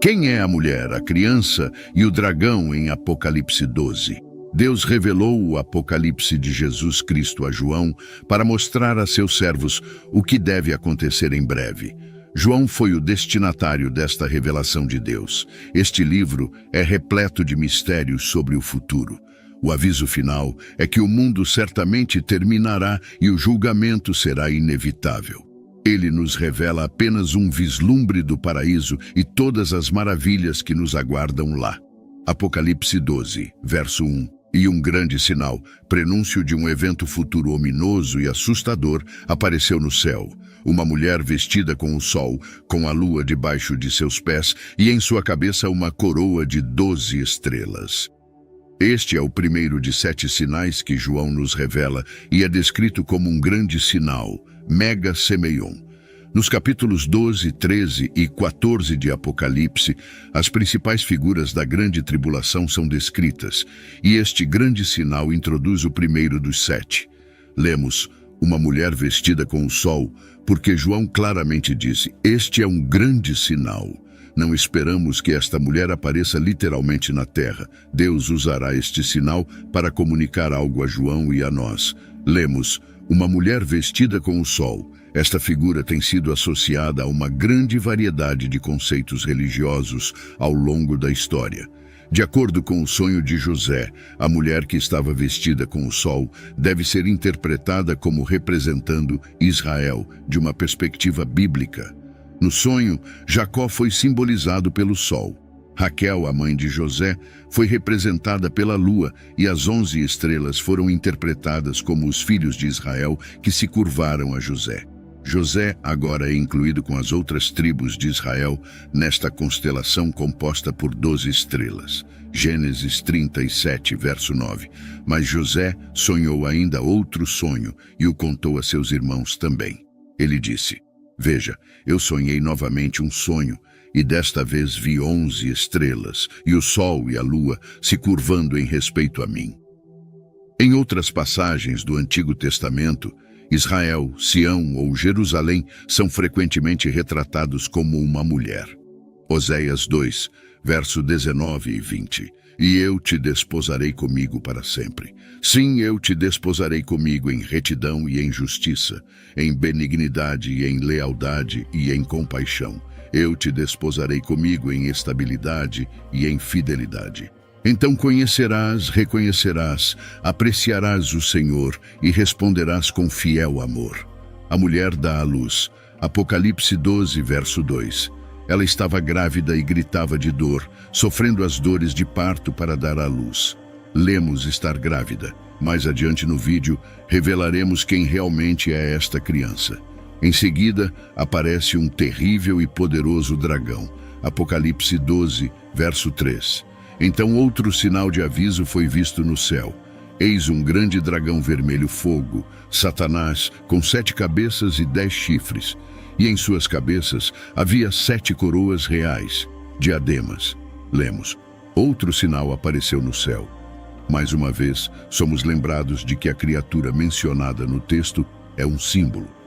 Quem é a mulher, a criança e o dragão em Apocalipse 12? Deus revelou o Apocalipse de Jesus Cristo a João para mostrar a seus servos o que deve acontecer em breve. João foi o destinatário desta revelação de Deus. Este livro é repleto de mistérios sobre o futuro. O aviso final é que o mundo certamente terminará e o julgamento será inevitável. Ele nos revela apenas um vislumbre do paraíso e todas as maravilhas que nos aguardam lá. Apocalipse 12, verso 1. E um grande sinal, prenúncio de um evento futuro ominoso e assustador, apareceu no céu. Uma mulher vestida com o sol, com a lua debaixo de seus pés e em sua cabeça uma coroa de 12 estrelas. Este é o primeiro de 7 sinais que João nos revela e é descrito como um grande sinal, Mega Semeion. Nos capítulos 12, 13 e 14 de Apocalipse, as principais figuras da grande tribulação são descritas, e este grande sinal introduz o primeiro dos 7. Lemos, uma mulher vestida com o sol, porque João claramente disse, este é um grande sinal. Não esperamos que esta mulher apareça literalmente na terra. Deus usará este sinal para comunicar algo a João e a nós. Lemos, uma mulher vestida com o sol. Esta figura tem sido associada a uma grande variedade de conceitos religiosos ao longo da história. De acordo com o sonho de José, a mulher que estava vestida com o sol deve ser interpretada como representando Israel de uma perspectiva bíblica. No sonho, Jacó foi simbolizado pelo sol. Raquel, a mãe de José, foi representada pela lua e as 11 estrelas foram interpretadas como os filhos de Israel que se curvaram a José. José agora é incluído com as outras tribos de Israel nesta constelação composta por 12 estrelas. Gênesis 37, verso 9. Mas José sonhou ainda outro sonho e o contou a seus irmãos também. Ele disse, veja, eu sonhei novamente um sonho, e desta vez vi 11 estrelas, e o sol e a lua se curvando em respeito a mim. Em outras passagens do Antigo Testamento, Israel, Sião ou Jerusalém são frequentemente retratados como uma mulher. Oséias 2, verso 19 e 20. E eu te desposarei comigo para sempre. Sim, eu te desposarei comigo em retidão e em justiça, em benignidade e em lealdade e em compaixão. Eu te desposarei comigo em estabilidade e em fidelidade. Então conhecerás, reconhecerás, apreciarás o Senhor e responderás com fiel amor. A mulher dá à luz. Apocalipse 12, verso 2. Ela estava grávida e gritava de dor, sofrendo as dores de parto para dar à luz. Lemos estar grávida. Mais adiante no vídeo, revelaremos quem realmente é esta criança. Em seguida, aparece um terrível e poderoso dragão. Apocalipse 12, verso 3. Então outro sinal de aviso foi visto no céu. Eis um grande dragão vermelho fogo, Satanás, com 7 cabeças e 10 chifres. E em suas cabeças havia 7 coroas reais, diademas. Lemos, outro sinal apareceu no céu. Mais uma vez, somos lembrados de que a criatura mencionada no texto é um símbolo.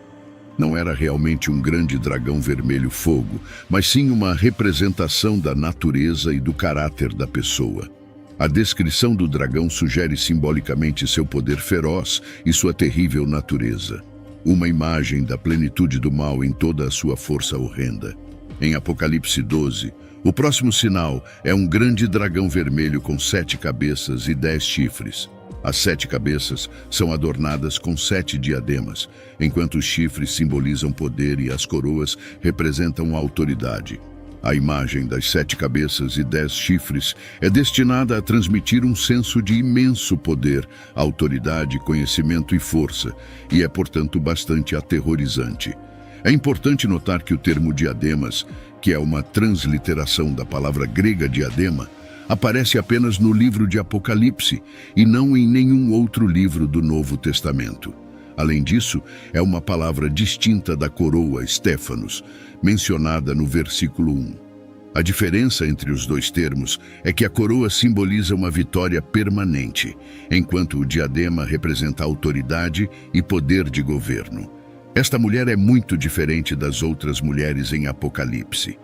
Não era realmente um grande dragão vermelho fogo, mas sim uma representação da natureza e do caráter da pessoa. A descrição do dragão sugere simbolicamente seu poder feroz e sua terrível natureza. Uma imagem da plenitude do mal em toda a sua força horrenda. Em Apocalipse 12, o próximo sinal é um grande dragão vermelho com 7 cabeças e 10 chifres. As 7 cabeças são adornadas com 7 diademas, enquanto os chifres simbolizam poder e as coroas representam a autoridade. A imagem das 7 cabeças e 10 chifres é destinada a transmitir um senso de imenso poder, autoridade, conhecimento e força, e é, portanto, bastante aterrorizante. É importante notar que o termo diademas, que é uma transliteração da palavra grega diadema, aparece apenas no livro de Apocalipse e não em nenhum outro livro do Novo Testamento. Além disso, é uma palavra distinta da coroa, Stéphanos, mencionada no versículo 1. A diferença entre os dois termos é que a coroa simboliza uma vitória permanente, enquanto o diadema representa autoridade e poder de governo. Esta mulher é muito diferente das outras mulheres em Apocalipse.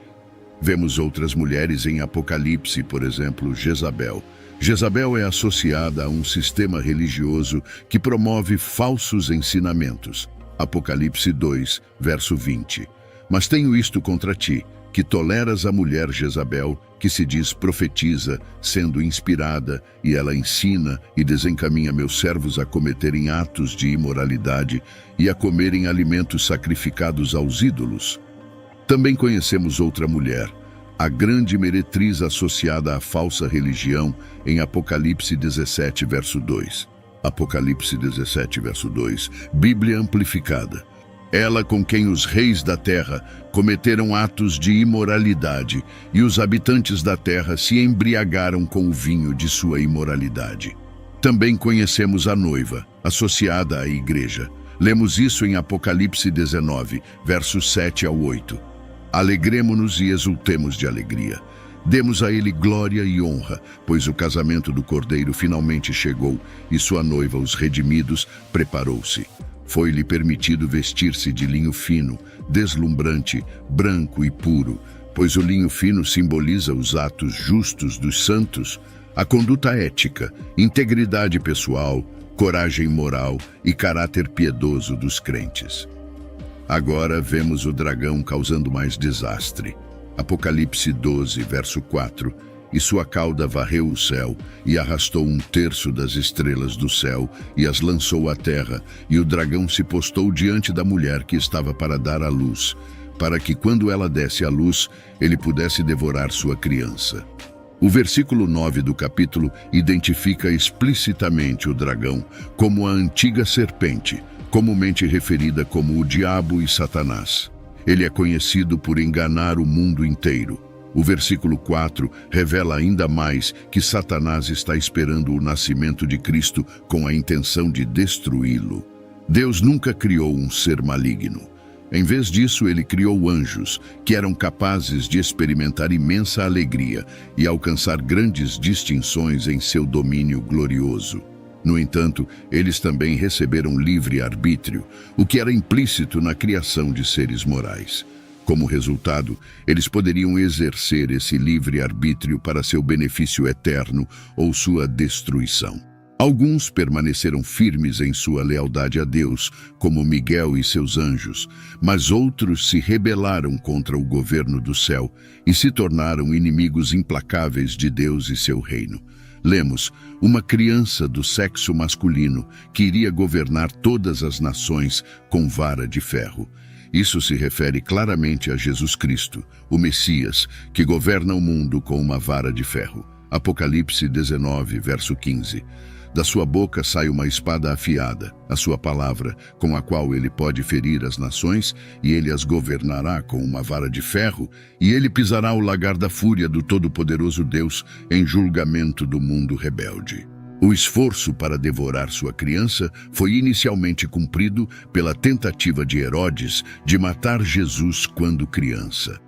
Vemos outras mulheres em Apocalipse, por exemplo, Jezabel. Jezabel é associada a um sistema religioso que promove falsos ensinamentos. Apocalipse 2, verso 20. Mas tenho isto contra ti, que toleras a mulher Jezabel, que se diz profetiza, sendo inspirada, e ela ensina e desencaminha meus servos a cometerem atos de imoralidade e a comerem alimentos sacrificados aos ídolos. Também conhecemos outra mulher, a grande meretriz associada à falsa religião, em Apocalipse 17, verso 2. Apocalipse 17, verso 2, Bíblia amplificada. Ela com quem os reis da terra cometeram atos de imoralidade, e os habitantes da terra se embriagaram com o vinho de sua imoralidade. Também conhecemos a noiva, associada à igreja. Lemos isso em Apocalipse 19, versos 7 ao 8. Alegremo-nos e exultemos de alegria. Demos a ele glória e honra, pois o casamento do Cordeiro finalmente chegou e sua noiva, os redimidos, preparou-se. Foi-lhe permitido vestir-se de linho fino, deslumbrante, branco e puro, pois o linho fino simboliza os atos justos dos santos, a conduta ética, integridade pessoal, coragem moral e caráter piedoso dos crentes. Agora vemos o dragão causando mais desastre. Apocalipse 12, verso 4. E sua cauda varreu o céu, e arrastou 1/3 das estrelas do céu, e as lançou à terra, e o dragão se postou diante da mulher que estava para dar à luz, para que, quando ela desse à luz, ele pudesse devorar sua criança. O versículo 9 do capítulo identifica explicitamente o dragão como a antiga serpente, comumente referida como o diabo e Satanás. Ele é conhecido por enganar o mundo inteiro. O versículo 4 revela ainda mais que Satanás está esperando o nascimento de Cristo com a intenção de destruí-lo. Deus nunca criou um ser maligno. Em vez disso, ele criou anjos, que eram capazes de experimentar imensa alegria e alcançar grandes distinções em seu domínio glorioso. No entanto, eles também receberam livre-arbítrio, o que era implícito na criação de seres morais. Como resultado, eles poderiam exercer esse livre-arbítrio para seu benefício eterno ou sua destruição. Alguns permaneceram firmes em sua lealdade a Deus, como Miguel e seus anjos, mas outros se rebelaram contra o governo do céu e se tornaram inimigos implacáveis de Deus e seu reino. Lemos, uma criança do sexo masculino que iria governar todas as nações com vara de ferro. Isso se refere claramente a Jesus Cristo, o Messias, que governa o mundo com uma vara de ferro. Apocalipse 19, verso 15. Da sua boca sai uma espada afiada, a sua palavra, com a qual ele pode ferir as nações, e ele as governará com uma vara de ferro, e ele pisará o lagar da fúria do Todo-Poderoso Deus em julgamento do mundo rebelde. O esforço para devorar sua criança foi inicialmente cumprido pela tentativa de Herodes de matar Jesus quando criança.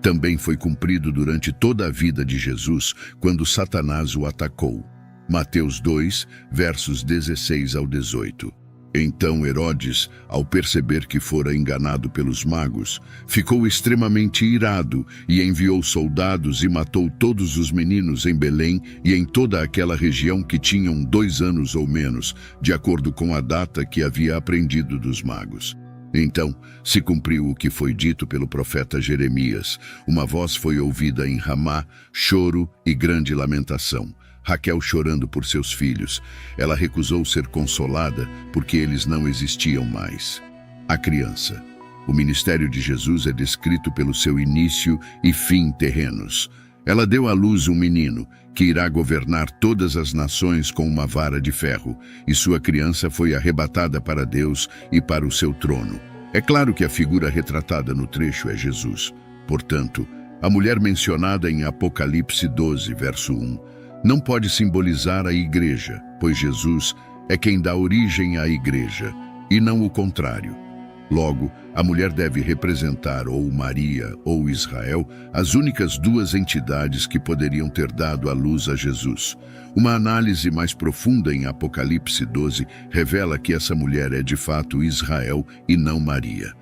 Também foi cumprido durante toda a vida de Jesus, quando Satanás o atacou. Mateus 2, versos 16 ao 18. Então Herodes, ao perceber que fora enganado pelos magos, ficou extremamente irado e enviou soldados e matou todos os meninos em Belém e em toda aquela região que tinham 2 anos ou menos, de acordo com a data que havia aprendido dos magos. Então se cumpriu o que foi dito pelo profeta Jeremias. Uma voz foi ouvida em Ramá, choro e grande lamentação. Raquel chorando por seus filhos. Ela recusou ser consolada porque eles não existiam mais. A criança. O ministério de Jesus é descrito pelo seu início e fim terrenos. Ela deu à luz um menino, que irá governar todas as nações com uma vara de ferro, e sua criança foi arrebatada para Deus e para o seu trono. É claro que a figura retratada no trecho é Jesus. Portanto, a mulher mencionada em Apocalipse 12, verso 1, não pode simbolizar a igreja, pois Jesus é quem dá origem à igreja, e não o contrário. Logo, a mulher deve representar ou Maria ou Israel, as únicas 2 entidades que poderiam ter dado à luz a Jesus. Uma análise mais profunda em Apocalipse 12 revela que essa mulher é de fato Israel e não Maria.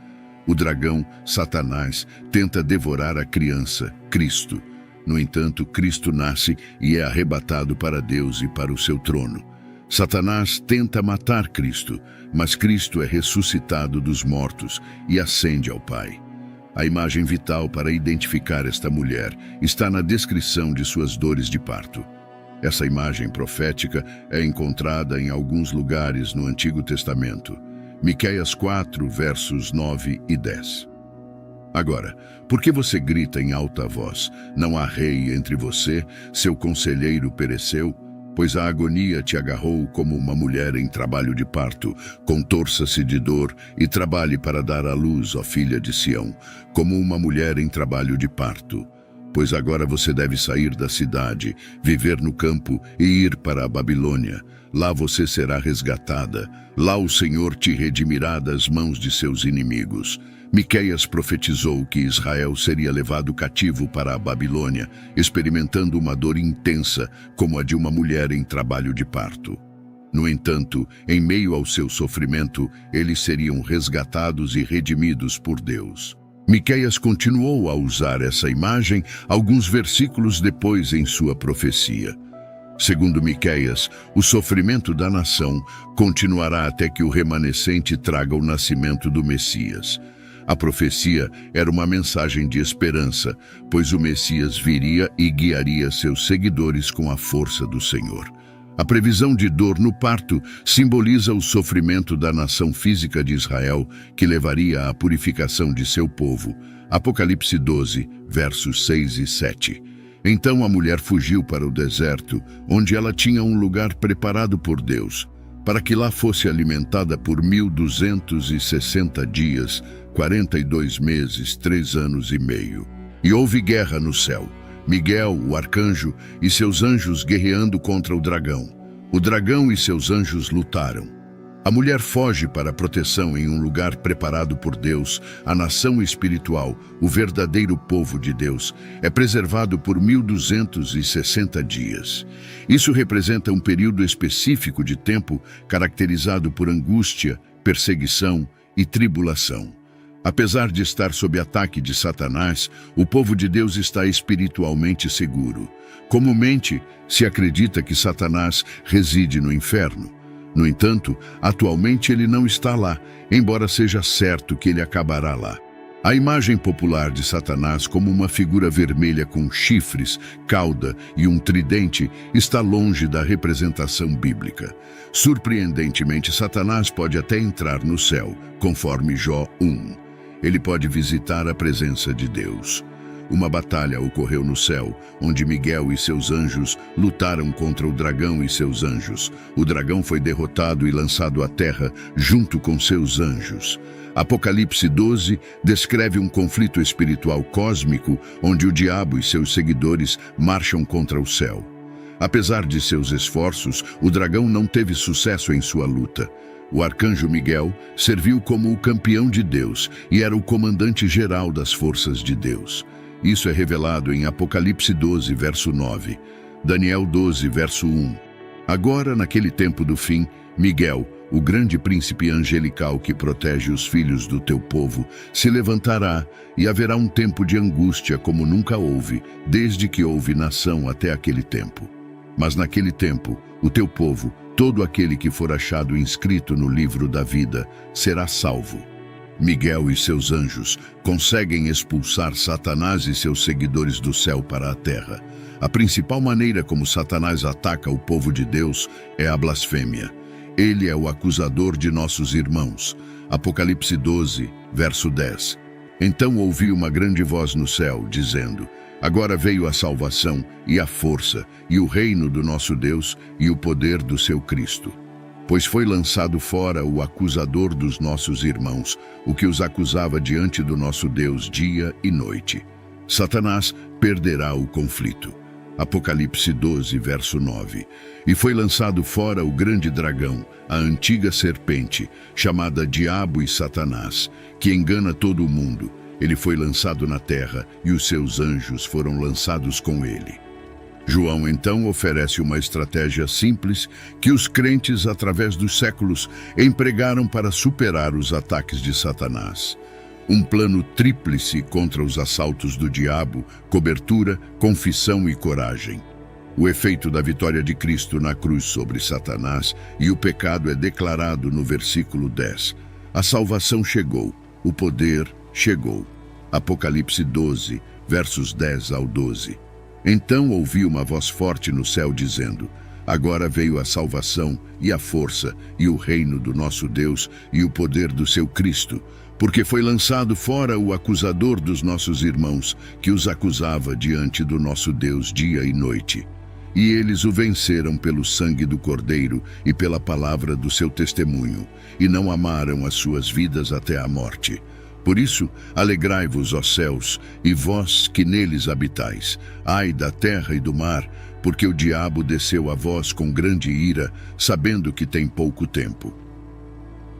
O dragão, Satanás, tenta devorar a criança, Cristo. No entanto, Cristo nasce e é arrebatado para Deus e para o seu trono. Satanás tenta matar Cristo, mas Cristo é ressuscitado dos mortos e ascende ao Pai. A imagem vital para identificar esta mulher está na descrição de suas dores de parto. Essa imagem profética é encontrada em alguns lugares no Antigo Testamento. Miqueias 4, versos 9 e 10. Agora, por que você grita em alta voz? Não há rei entre você, seu conselheiro pereceu? Pois a agonia te agarrou como uma mulher em trabalho de parto. Contorça-se de dor e trabalhe para dar à luz, ó filha de Sião, como uma mulher em trabalho de parto. Pois agora você deve sair da cidade, viver no campo e ir para a Babilônia. Lá você será resgatada. Lá o Senhor te redimirá das mãos de seus inimigos. Miqueias profetizou que Israel seria levado cativo para a Babilônia, experimentando uma dor intensa como a de uma mulher em trabalho de parto. No entanto, em meio ao seu sofrimento, eles seriam resgatados e redimidos por Deus. Miqueias continuou a usar essa imagem alguns versículos depois em sua profecia. Segundo Miqueias, o sofrimento da nação continuará até que o remanescente traga o nascimento do Messias. A profecia era uma mensagem de esperança, pois o Messias viria e guiaria seus seguidores com a força do Senhor. A previsão de dor no parto simboliza o sofrimento da nação física de Israel, que levaria à purificação de seu povo. Apocalipse 12, versos 6 e 7. Então a mulher fugiu para o deserto, onde ela tinha um lugar preparado por Deus, para que lá fosse alimentada por 1260 dias, 42 meses, 3 anos e meio. E houve guerra no céu. Miguel, o arcanjo, e seus anjos guerreando contra o dragão. O dragão e seus anjos lutaram. A mulher foge para a proteção em um lugar preparado por Deus. A nação espiritual, o verdadeiro povo de Deus, é preservado por 1260 dias. Isso representa um período específico de tempo caracterizado por angústia, perseguição e tribulação. Apesar de estar sob ataque de Satanás, o povo de Deus está espiritualmente seguro. Comumente, se acredita que Satanás reside no inferno. No entanto, atualmente ele não está lá, embora seja certo que ele acabará lá. A imagem popular de Satanás como uma figura vermelha com chifres, cauda e um tridente está longe da representação bíblica. Surpreendentemente, Satanás pode até entrar no céu, conforme Jó 1. Ele pode visitar a presença de Deus. Uma batalha ocorreu no céu, onde Miguel e seus anjos lutaram contra o dragão e seus anjos. O dragão foi derrotado e lançado à terra junto com seus anjos. Apocalipse 12 descreve um conflito espiritual cósmico, onde o diabo e seus seguidores marcham contra o céu. Apesar de seus esforços, o dragão não teve sucesso em sua luta. O arcanjo Miguel serviu como o campeão de Deus e era o comandante-geral das forças de Deus. Isso é revelado em Apocalipse 12, verso 9, Daniel 12, verso 1. Agora, naquele tempo do fim, Miguel, o grande príncipe angelical que protege os filhos do teu povo, se levantará e haverá um tempo de angústia como nunca houve, desde que houve nação até aquele tempo. Mas naquele tempo, o teu povo, todo aquele que for achado inscrito no livro da vida, será salvo. Miguel e seus anjos conseguem expulsar Satanás e seus seguidores do céu para a terra. A principal maneira como Satanás ataca o povo de Deus é a blasfêmia. Ele é o acusador de nossos irmãos. Apocalipse 12, verso 10. Então ouvi uma grande voz no céu, dizendo: agora veio a salvação e a força e o reino do nosso Deus e o poder do seu Cristo. Pois foi lançado fora o acusador dos nossos irmãos, o que os acusava diante do nosso Deus dia e noite. Satanás perderá o conflito. Apocalipse 12, verso 9. E foi lançado fora o grande dragão, a antiga serpente, chamada Diabo e Satanás, que engana todo o mundo. Ele foi lançado na terra e os seus anjos foram lançados com ele. João então oferece uma estratégia simples que os crentes, através dos séculos, empregaram para superar os ataques de Satanás. Um plano tríplice contra os assaltos do diabo, cobertura, confissão e coragem. O efeito da vitória de Cristo na cruz sobre Satanás e o pecado é declarado no versículo 10. A salvação chegou, o poder chegou. Apocalipse 12, versos 10 ao 12. Então ouvi uma voz forte no céu dizendo: agora veio a salvação e a força e o reino do nosso Deus e o poder do seu Cristo, porque foi lançado fora o acusador dos nossos irmãos, que os acusava diante do nosso Deus dia e noite. E eles o venceram pelo sangue do Cordeiro e pela palavra do seu testemunho, e não amaram as suas vidas até a morte. Por isso, alegrai-vos, ó céus, e vós que neles habitais. Ai da terra e do mar, porque o diabo desceu a vós com grande ira, sabendo que tem pouco tempo.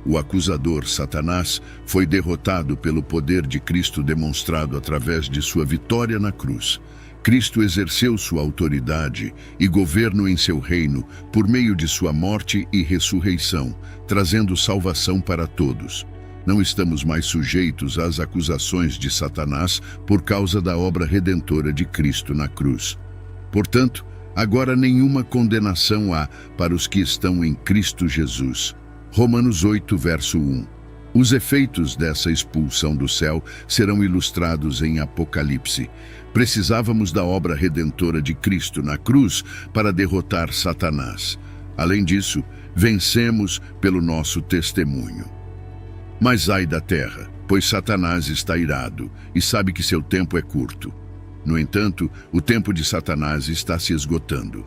O acusador, Satanás, foi derrotado pelo poder de Cristo demonstrado através de sua vitória na cruz. Cristo exerceu sua autoridade e governo em seu reino por meio de sua morte e ressurreição, trazendo salvação para todos. Não estamos mais sujeitos às acusações de Satanás por causa da obra redentora de Cristo na cruz. Portanto, agora nenhuma condenação há para os que estão em Cristo Jesus. Romanos 8, verso 1. Os efeitos dessa expulsão do céu serão ilustrados em Apocalipse. Precisávamos da obra redentora de Cristo na cruz para derrotar Satanás. Além disso, vencemos pelo nosso testemunho. Mas ai da terra, pois Satanás está irado e sabe que seu tempo é curto. No entanto, o tempo de Satanás está se esgotando.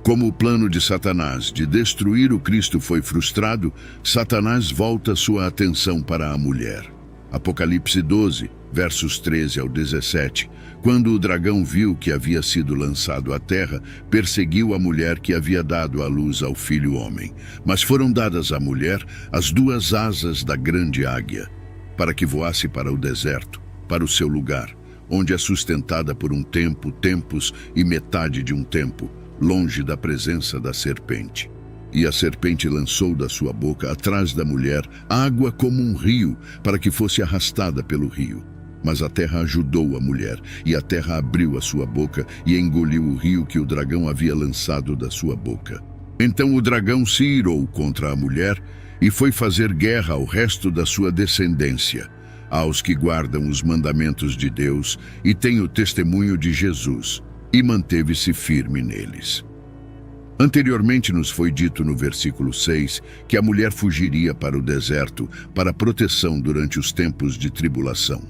Como o plano de Satanás de destruir o Cristo foi frustrado, Satanás volta sua atenção para a mulher. Apocalipse 12, versos 13 ao 17. Quando o dragão viu que havia sido lançado à terra, perseguiu a mulher que havia dado à luz ao filho homem. Mas foram dadas à mulher as duas asas da grande águia, para que voasse para o deserto, para o seu lugar, onde é sustentada por um tempo, tempos e metade de um tempo, longe da presença da serpente. E a serpente lançou da sua boca, atrás da mulher, água como um rio, para que fosse arrastada pelo rio. Mas a terra ajudou a mulher, e a terra abriu a sua boca e engoliu o rio que o dragão havia lançado da sua boca. Então o dragão se irou contra a mulher e foi fazer guerra ao resto da sua descendência, aos que guardam os mandamentos de Deus e têm o testemunho de Jesus, e manteve-se firme neles. Anteriormente nos foi dito no versículo 6 que a mulher fugiria para o deserto para proteção durante os tempos de tribulação.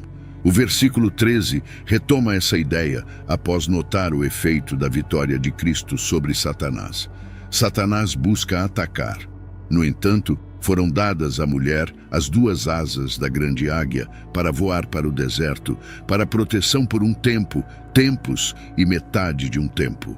O versículo 13 retoma essa ideia após notar o efeito da vitória de Cristo sobre Satanás. Satanás busca atacar. No entanto, foram dadas à mulher as duas asas da grande águia para voar para o deserto, para proteção por um tempo, tempos e metade de um tempo.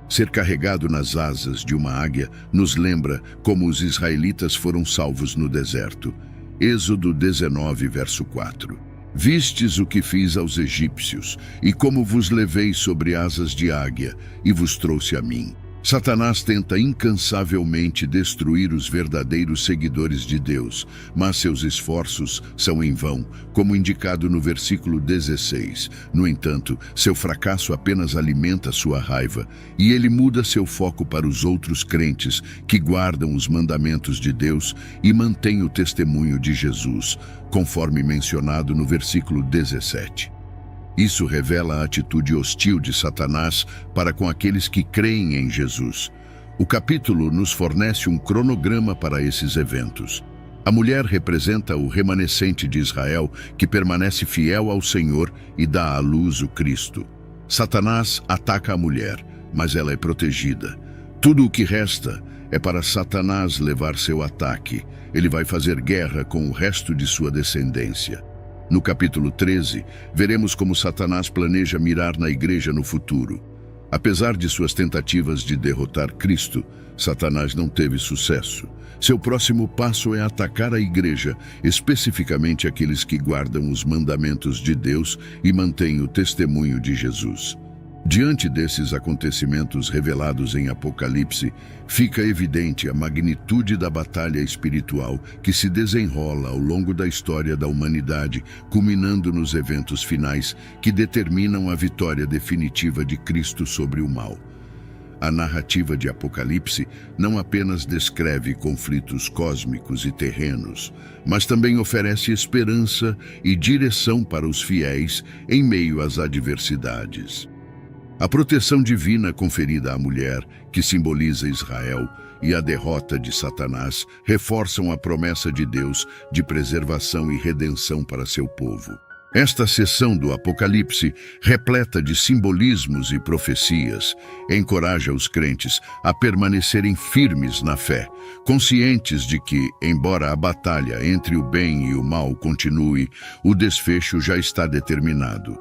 Ser carregado nas asas de uma águia nos lembra como os israelitas foram salvos no deserto. Êxodo 19, verso 4. Vistes o que fiz aos egípcios, e como vos levei sobre asas de águia, e vos trouxe a mim. Satanás tenta incansavelmente destruir os verdadeiros seguidores de Deus, mas seus esforços são em vão, como indicado no versículo 16. No entanto, seu fracasso apenas alimenta sua raiva, e ele muda seu foco para os outros crentes que guardam os mandamentos de Deus e mantêm o testemunho de Jesus, conforme mencionado no versículo 17. Isso revela a atitude hostil de Satanás para com aqueles que creem em Jesus. O capítulo nos fornece um cronograma para esses eventos. A mulher representa o remanescente de Israel que permanece fiel ao Senhor e dá à luz o Cristo. Satanás ataca a mulher, mas ela é protegida. Tudo o que resta é para Satanás levar seu ataque. Ele vai fazer guerra com o resto de sua descendência. No capítulo 13, veremos como Satanás planeja mirar na igreja no futuro. Apesar de suas tentativas de derrotar Cristo, Satanás não teve sucesso. Seu próximo passo é atacar a igreja, especificamente aqueles que guardam os mandamentos de Deus e mantêm o testemunho de Jesus. Diante desses acontecimentos revelados em Apocalipse, fica evidente a magnitude da batalha espiritual que se desenrola ao longo da história da humanidade, culminando nos eventos finais que determinam a vitória definitiva de Cristo sobre o mal. A narrativa de Apocalipse não apenas descreve conflitos cósmicos e terrenos, mas também oferece esperança e direção para os fiéis em meio às adversidades. A proteção divina conferida à mulher, que simboliza Israel, e a derrota de Satanás reforçam a promessa de Deus de preservação e redenção para seu povo. Esta seção do Apocalipse, repleta de simbolismos e profecias, encoraja os crentes a permanecerem firmes na fé, conscientes de que, embora a batalha entre o bem e o mal continue, o desfecho já está determinado.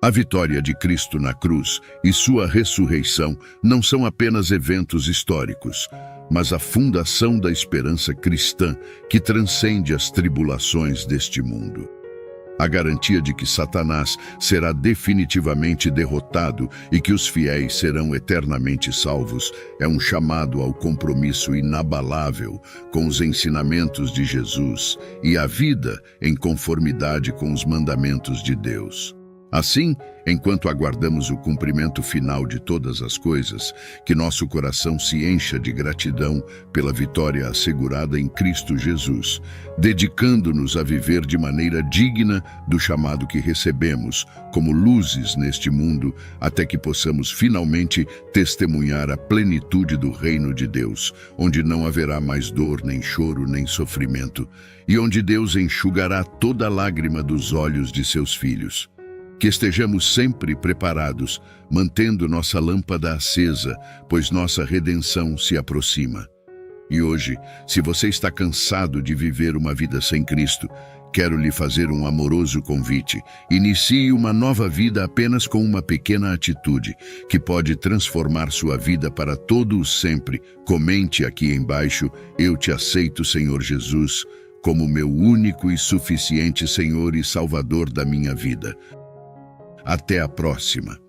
A vitória de Cristo na cruz e sua ressurreição não são apenas eventos históricos, mas a fundação da esperança cristã que transcende as tribulações deste mundo. A garantia de que Satanás será definitivamente derrotado e que os fiéis serão eternamente salvos é um chamado ao compromisso inabalável com os ensinamentos de Jesus e a vida em conformidade com os mandamentos de Deus. Assim, enquanto aguardamos o cumprimento final de todas as coisas, que nosso coração se encha de gratidão pela vitória assegurada em Cristo Jesus, dedicando-nos a viver de maneira digna do chamado que recebemos, como luzes neste mundo, até que possamos finalmente testemunhar a plenitude do reino de Deus, onde não haverá mais dor, nem choro, nem sofrimento, e onde Deus enxugará toda lágrima dos olhos de seus filhos. Que estejamos sempre preparados, mantendo nossa lâmpada acesa, pois nossa redenção se aproxima. E hoje, se você está cansado de viver uma vida sem Cristo, quero lhe fazer um amoroso convite. Inicie uma nova vida apenas com uma pequena atitude, que pode transformar sua vida para todo o sempre. Comente aqui embaixo: eu te aceito, Senhor Jesus, como meu único e suficiente Senhor e Salvador da minha vida. Até a próxima.